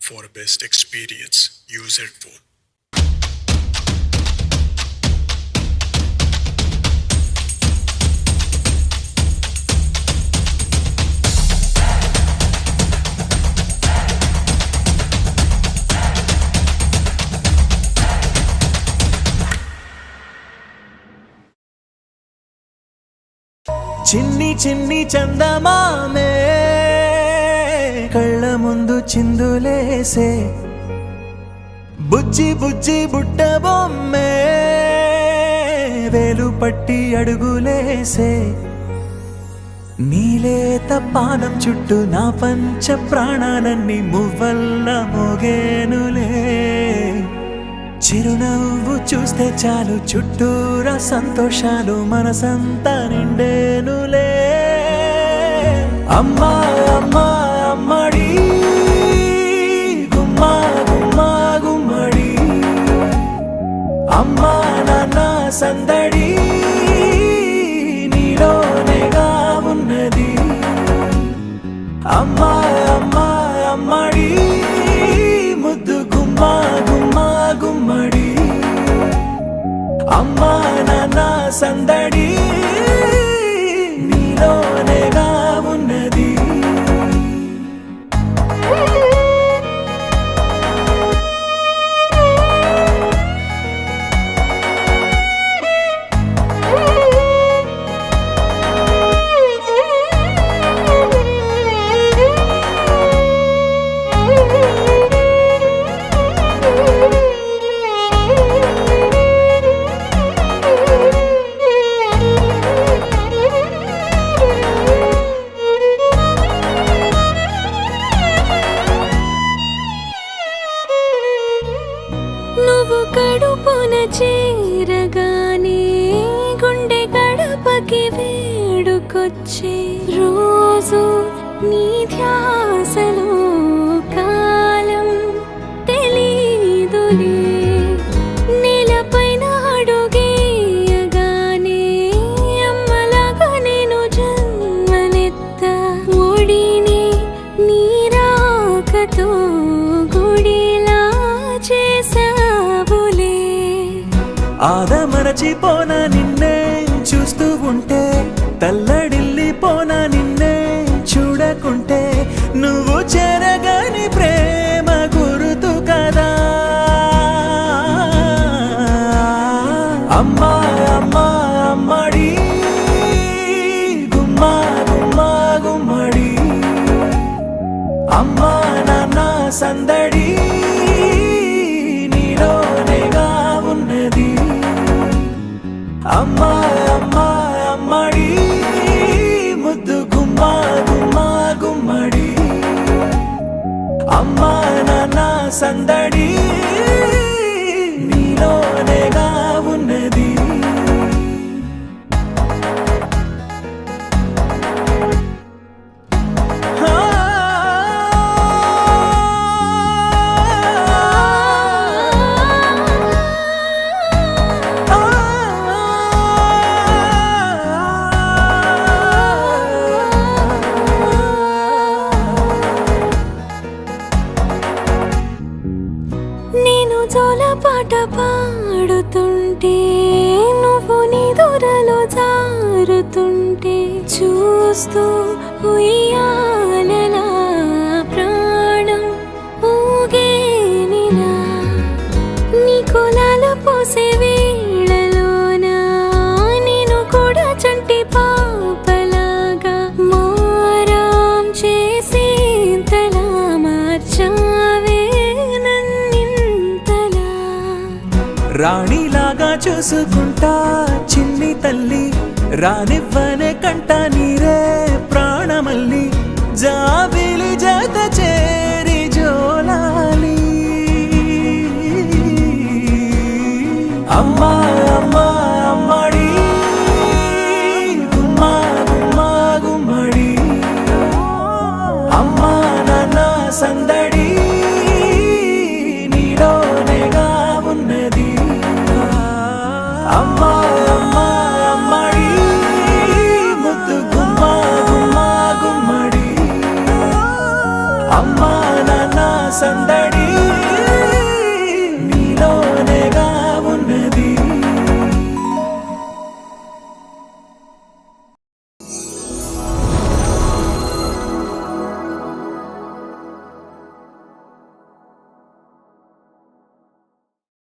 for best experience. Use headphone. చిన్ని చిన్ని చందమామే కళ్ళ ముందు చిందులేసే బుజ్జి బుజ్జి బుట్ట బొమ్మే వేలు పట్టి అడుగులేసే నీలేత పానం చుట్టూ నా పంచ ప్రాణాలన్నీ మువ్వల్ల మోగేనులే చిరునవ్వు చూస్తే చాలు చుట్టూరా సంతోషాలు మనసంతా నిండేనులే అమ్మా అమ్మా అమ్మడి గుమ్మా గుమ్మా గుమ్మడి అమ్మా నాన్న సందడి నీలోనేగా ఉన్నది అమ్మా అమ్మా అమ్మడి ముద్దు గుమ్మా గుమ్మా గుమ్మడి అమ్మా నాన్న సందడి నీలోనేగా ఉన్నది నువ్వు కడుపున చేరగానే గుండె గడపకి వేడుకొచ్చే రోజు నీ ధ్యాసలో కాలం తెలీదులే నేలపైన అడుగేయగానే అమ్మలాగా నేను జన్మనెత్త ఒడిని నీ రాకతో గుడిలా చేసావులే ఆదమరచిపోన నిన్నే చూస్తూ ఉంటే తల్లడిల్లిపోన నిన్నే చూడకుంటే నువ్వు చెరగని ప్రేమ గురుతు కదా అమ్మా అమ్మా అమ్మడి గుమ్మా గుమ్మా గుమ్మడి అమ్మా నాన్న సందడి నీలోనేగా ఉన్నది అమ్మా అమ్మా అమ్మడి ముద్దు గుమ్మా గుమ్మా గుమ్మడి అమ్మా నాన్న సందడి నీలోనేగా ఉన్నది నేను జోలపాట పాడుతుంటే నువ్వు నీ దూరలో జారుతుంటే చూస్తూ ఉయ్యాలలా ప్రాణం ఊగేనిలా నీ కులాల పోసే వేళలోన నేను కూడా చంటి పాపలాగా మారాం చేసేంతలా మార్చావే నన్నింతలా రాణిలాగా చూసుకుంటా చిన్ని తల్లి రానివ్వనే కంట నీరే ప్రాణమల్లి జాబిలి జత చేరి జోలాలి అమ్మా అమ్మా అమ్మడి గుమ్మా గుమ్మా గుమ్మడి అమ్మా నాన్న సందడి నీలోనేగా ఉన్నది అమ్మా అమ్మా అమ్మడి ముద్దు గుమ్మా గుమ్మా గుమ్మడి అమ్మా నాన్న సందడి సందడి